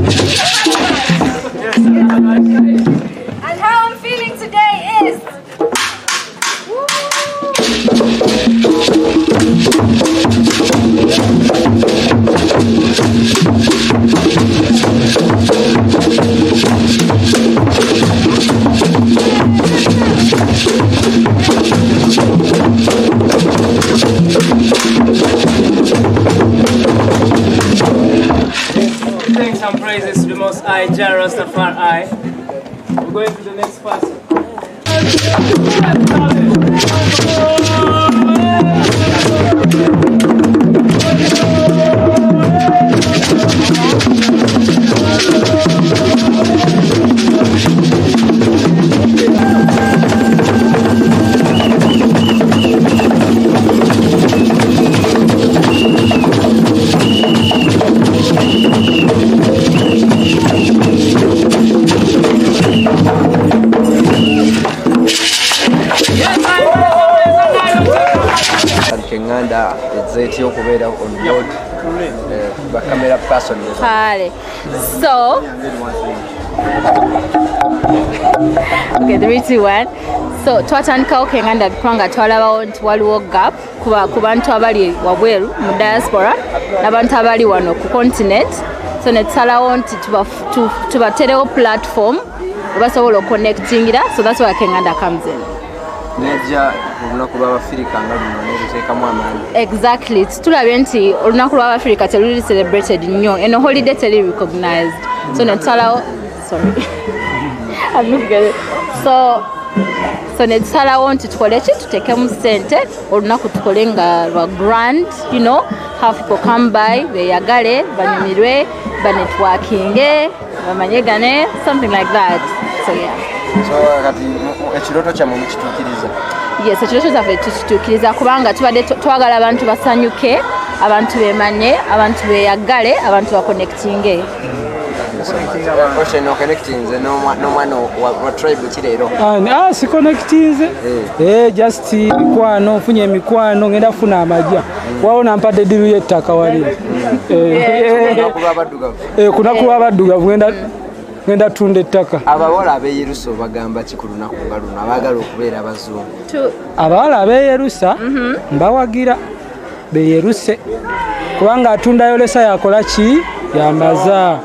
And how I'm feeling today is thanks and praises to the Most High, Jah Rastafari. We're going to the next person. Kenganda, it's a on board. Camera person. So, okay, 3, 2, 1. So, twatandikawo Kenganda kubanga twalabawo nti waliwo gap ku bantu abali wabweru mu diaspora n'abantu abali wano ku continent. So, netusalawo nti tubaterewo platform basobola oconnectingira. So that's where Kenganda comes in. Exactly. Tulabye nti olunaku lw'Abafirika teluli celebrated nnyo and holiday teli recognized. So netusalawo so netusalawo nti tukole ki tuteekemu ssente olunaku tukole nga lwa grand, you know, have people come by, beeyagale, banyumirwe, banetworkinge, bamanyegane, something like that. So yeah. So ekiroto kyammwe mukituukiriza? Yes, ekiroto kyaffe tukituukiriza kubanga tubadde twagala abantu basanyuke, abantu beemanye, abantu beeyagale, abantu baconnectinge. Si connectinze. Just mikwano, nfunye emikwano, ngenda kufuna amajja. Waliwo nampadde eddiru y'ettaka wali. Kunakuba abaddugavu ngenda tunda ettaka. Abawala ab'eyerusa bagamba ki ku lunaku nga luno abaagala okubeera abazungu? Abawala ab'eyerusa mbawagira beeyeruse kubanga atundayo lesa yakola ki? Yamaza.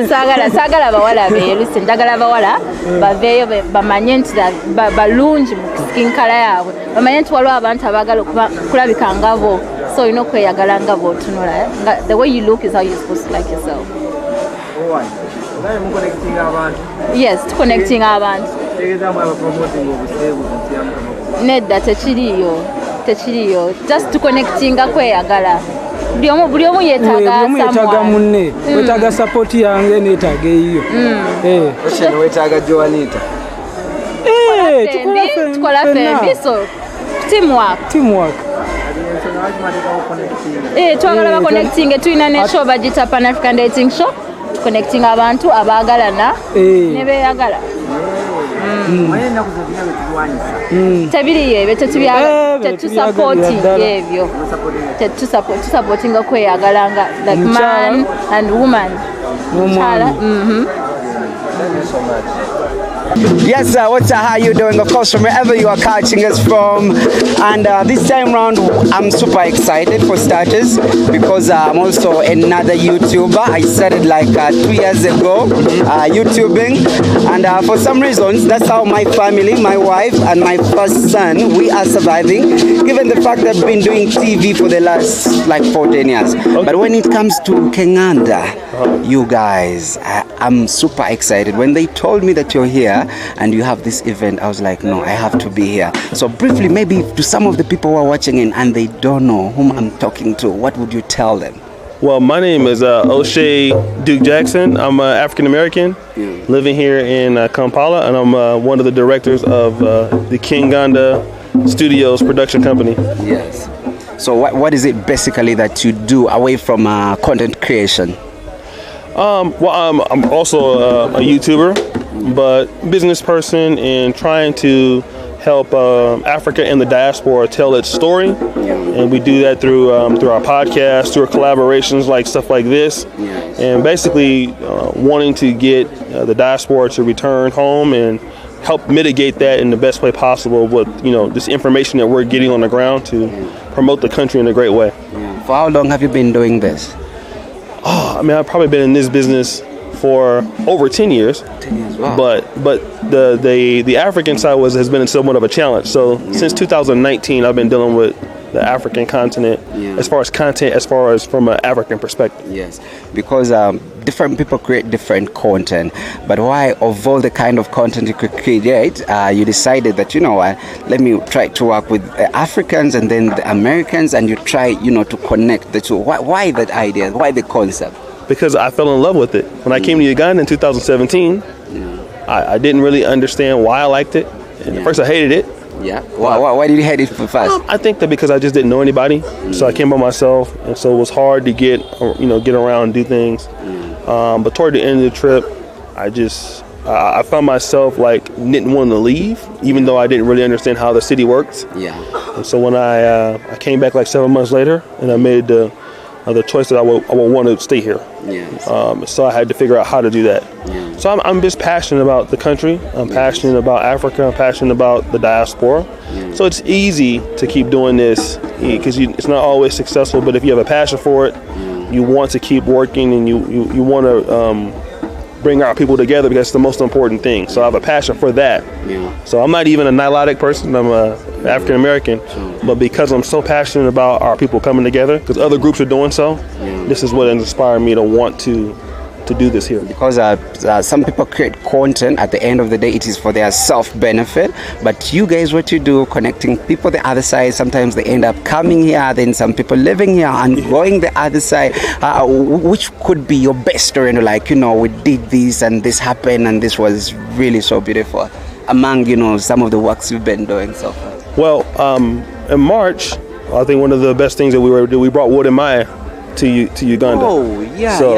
Saagala abawala abeeyeruse, njagala abawala baveeyo bamanye nti balungi mu skin color yaabwe, bamanye nti waliwo abantu abaagala kulabika ngabo. So olina okweyagala nga bw'otunula. The way you look is how you're supposed to like yourself. Yes, connecting abantu. Nedda tekiriyo. Just to connectinga kweyagala. Buli omu yeetaaga munne. Weetaaga support yange neetaaga eyiyo. Weetaaga Joanita. Tukola fembi, so teamwork. Twagala baconnectinge, tulina ne show bagita Pan African Dating Show. Connecting abantu abaagalana ne beeyagala. Tebiriyo ebyo tetusupportinga kweyagalanga like man and woman. Thank you so much. Yes, what's up? How you doing? Of course, from wherever you are catching us from. And this time round, I'm super excited for starters because I'm also another YouTuber. I started like 2 years ago, YouTubing. And for some reasons, that's how my family, my wife, and my first son, we are surviving, given the fact that I've been doing TV for the last like 14 years. Okay. But when it comes to Kenganda, you guys, I'm super excited. When they told me that you're here and you have this event, I was like, no, I have to be here. So briefly, maybe to some of the people who are watching in and they don't know whom I'm talking to, what would you tell them? Well, my name is O'Shea Duke Jackson. I'm African American, living here in Kampala, and I'm one of the directors of the Kenganda Studios production company. Yes. So what is it basically that you do away from content creation? Well, I'm also a YouTuber, but business person and trying to help Africa and the diaspora tell its story, and we do that through our podcast, through our collaborations like stuff like this, and basically wanting to get the diaspora to return home and help mitigate that in the best way possible with this information that we're getting on the ground to promote the country in a great way. For how long have you been doing this? I mean, I've probably been in this business for over 10 years. 10 years, wow. But the African side has been somewhat of a challenge. So since 2019, I've been dealing with the African continent as far as content, as far as from an African perspective. Yes, because different people create different content, but why of all the kind of content you could create, you decided that, let me try to work with the Africans and then the Americans, and you try, to connect the two. Why that idea? Why the concept? Because I fell in love with it. When I came to Uganda in 2017, I didn't really understand why I liked it. At first I hated it. Yeah. Why did you hate it first? I think that because I just didn't know anybody, so I came by myself, and so it was hard to get around and do things. But toward the end of the trip, I found myself didn't want to leave, even though I didn't really understand how the city works. Yeah. And so when I came back 7 months later, and I made the choice that I would want to stay here. Yes. So I had to figure out how to do that. Yeah. So I'm just passionate about the country. I'm passionate about Africa. I'm passionate about the diaspora. Yeah. So it's easy to keep doing this because it's not always successful. But if you have a passion for it, you want to keep working, and you want to bring our people together, because it's the most important thing. So I have a passion for that. Yeah. So I'm not even a Nilotic person. I'm a African American, but because I'm so passionate about our people coming together, because other groups are doing so, this is what inspired me to want to do this here. Because some people create content, at the end of the day it is for their self-benefit, but you guys, what you do, connecting people the other side, sometimes they end up coming here, then some people living here and going the other side. Which could be your best story, we did this and this happened and this was really so beautiful, among some of the works you've been doing so far? Well, in March, I think one of the best things that we brought Wood and Maya to Uganda. Oh, yeah, so,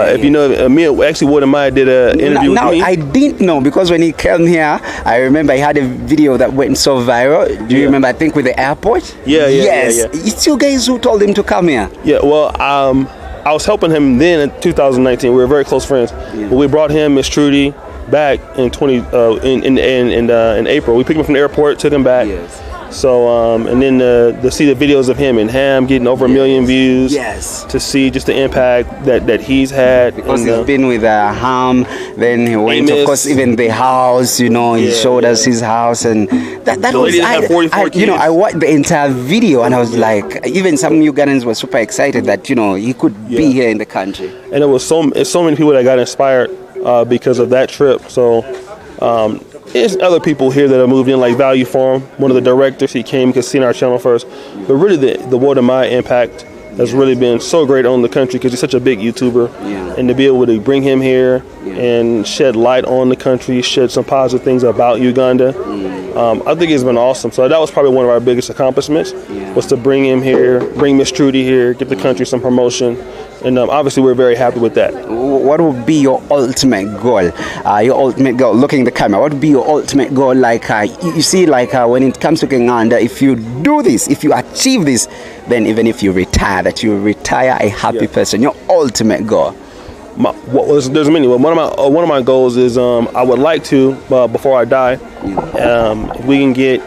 if you know, Wood and Maya did an interview with me. I didn't know, because when he came here, I remember he had a video that went so viral. Do you remember, I think with the airport? Yes. It's you guys who told him to come here. Yeah, well, I was helping him then in 2019. We were very close friends. Yeah. But we brought him, Miss Trudy, back in April. We picked him up from the airport, took him back. Yes. So and then to see the videos of him and Ham getting over 1 million views. Yes. To see just the impact that he's had. Because he's been with Ham, then he went to, of course, even the house. He showed us his house, and that was. I watched the entire video, and I was like, even some Ugandans were super excited that he could be here in the country. And it was so many people that got inspired because of that trip. So. There's other people here that have moved in, like Value Farm. One of the directors, he came because seen our channel first. But really, the Wood and Maya impact has really been so great on the country, because he's such a big YouTuber. And to be able to bring him here and shed light on the country, shed some positive things about Uganda, I think it's been awesome. So that was probably one of our biggest accomplishments, was to bring him here, bring Miss Trudy here, give the country some promotion. And obviously, we're very happy with that. What would be your ultimate goal? Looking at the camera, what would be your ultimate goal? You see, when it comes to Kenganda, if you do this, if you achieve this, then even if you retire, that you retire a happy person. Your ultimate goal. There's many. One of my goals is I would like to, before I die, if we can get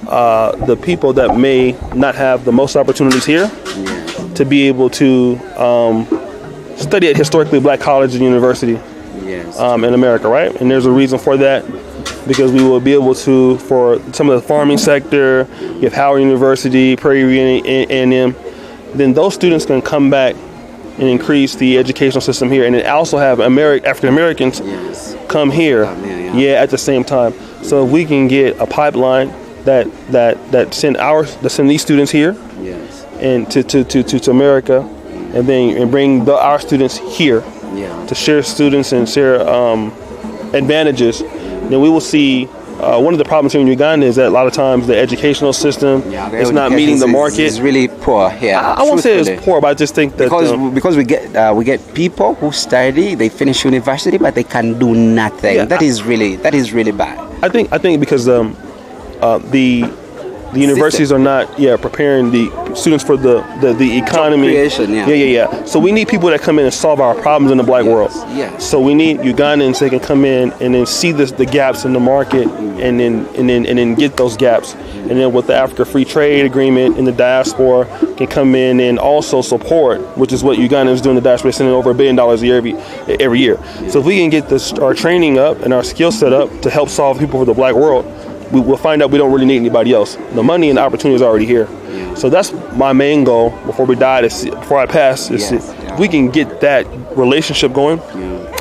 the people that may not have the most opportunities here, to be able to study at historically black college and university in America, right? And there's a reason for that, because we will be able to, for some of the farming sector, you have Howard University, Prairie A&M, then those students can come back and increase the educational system here, and then also have African Americans come here, at the same time. So if we can get a pipeline that send these students here, and to America, and then bring our students here to share students and share advantages, then we will see. One of the problems here in Uganda is that a lot of times the educational system is not meeting the market. It's really poor here. I won't say it's poor, but I just think that because we get people who study, they finish university, but they can do nothing. That is really bad. I think because the universities are not preparing the students for the economy. Creation, So we need people that come in and solve our problems in the black world. Yes. So we need Ugandans that can come in and then see the gaps in the market and then get those gaps. And then with the Africa Free Trade Agreement and the diaspora can come in and also support, which is what Ugandans do in the diaspora, sending over $1 billion a year every year. So if we can get our training up and our skill set up to help solve people for the black world, we'll find out we don't really need anybody else. The money and the opportunity is already here. So that's my main goal before we die, before I pass. If we can get that relationship going,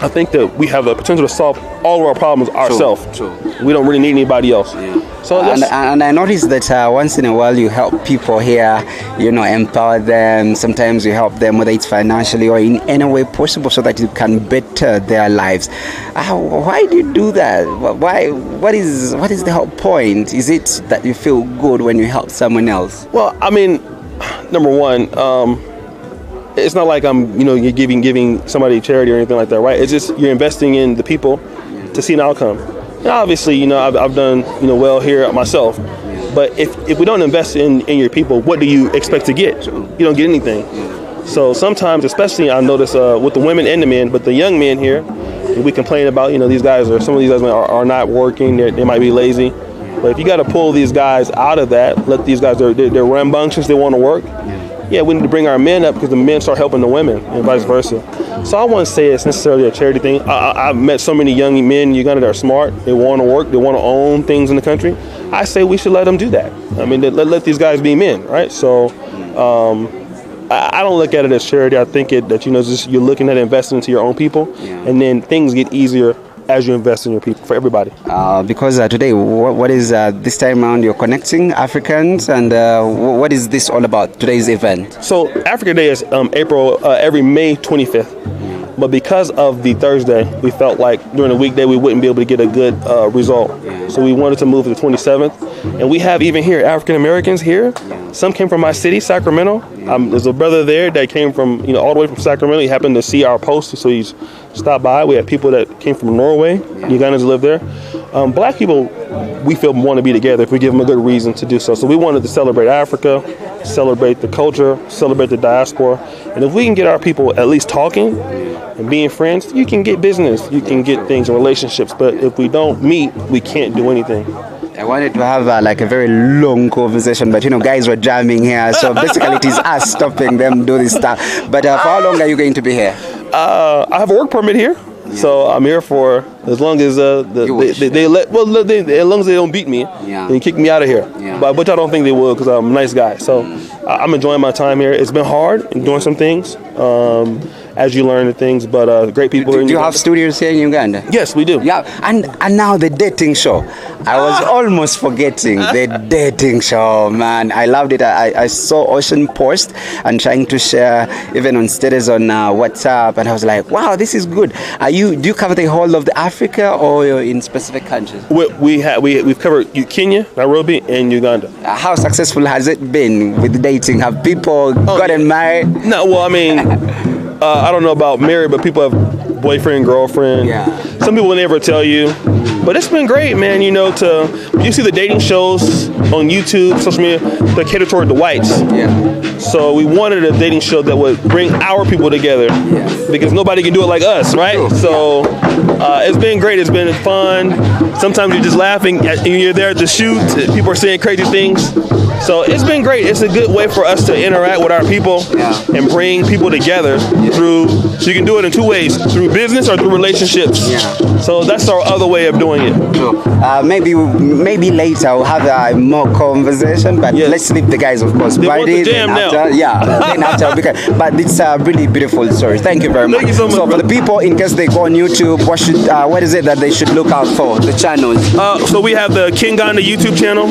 I think that we have the potential to solve all of our problems ourselves. We don't really need anybody else. So and I noticed that once in a while you help people here, empower them. Sometimes you help them, whether it's financially or in any way possible, so that you can better their lives. Why do you do that? Why? What is the whole point? Is it that you feel good when you help someone else? Well, I mean, number one, it's not like you're giving somebody charity or anything like that, right? It's just you're investing in the people to see an outcome. And obviously, I've done well here myself, but if we don't invest in your people, what do you expect to get? You don't get anything. So sometimes, especially I notice with the women and the men, but the young men here, we complain about these guys, or some of these guys are not working. They might be lazy. But if you got to pull these guys out of that, let these guys, they're rambunctious, they want to work. Yeah, we need to bring our men up because the men start helping the women and vice versa. So I wouldn't say it's necessarily a charity thing. I've met so many young men in Uganda that are smart. They want to work. They want to own things in the country. I say we should let them do that. I mean, let these guys be men, right? So I don't look at it as charity. I think that just you're looking at investing into your own people, and then things get easier as you invest in your people, for everybody. Because today, what is this time around? You're connecting Africans, and what is this all about? Today's event. So Africa Day is every May 25th. But because of the Thursday, we felt like during the weekday we wouldn't be able to get a good result. So we wanted to move to the 27th. And we have even here African Americans here. Some came from my city, Sacramento. There's a brother there that came from all the way from Sacramento. He happened to see our post, so he's stopped by. We have people that came from Norway, Ugandans live there. Black people, we feel, want to be together if we give them a good reason to do so. So we wanted to celebrate Africa, celebrate the culture, celebrate the diaspora. And if we can get our people at least talking and being friends, you can get business, you can get things and relationships. But if we don't meet, we can't do anything. I wanted to have a very long conversation, but guys were jamming here, so basically it is us stopping them do this stuff. But for how long are you going to be here? I have a work permit here. So I'm here for as long as as long as they don't beat me and kick me out of here. But which I don't think they will, because I'm a nice guy. So I'm enjoying my time here. It's been hard and doing some things as you learn the things, but great people. Do you have studios here in Uganda? Yes, we do. Yeah, and now the dating show. I was almost forgetting the dating show, man. I loved it. I saw Ocean post and trying to share even on status on WhatsApp, and I was like, wow, this is good. Do you cover the whole of the Africa or you're in specific countries? We've covered Kenya, Nairobi, and Uganda. How successful has it been with dating? Have people gotten married? No, well, I mean, I don't know about married, but people have boyfriend, girlfriend. Some people will never tell you. But it's been great, man, you see the dating shows on YouTube, social media, that cater toward the whites. So we wanted a dating show that would bring our people together, because nobody can do it like us, right? So it's been great. It's been fun. Sometimes you're just laughing and you're there at the shoot. People are saying crazy things. So it's been great. It's a good way for us to interact with our people and bring people together so you can do it in two ways, through business or through relationships. So that's our other way of doing it. Maybe later we'll have more conversation, but let's leave the guys, of course. They want the jam now. Then after, but it's a really beautiful story. Thank you very much. Thank you so much. So for the people, in case they go on YouTube, what is it that they should look out for? The channels. So we have the Kenganda YouTube channel.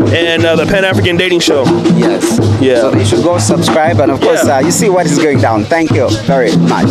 And the Pan-African Dating Show. So they should go subscribe, and of course, you see what is going down. Thank you very much.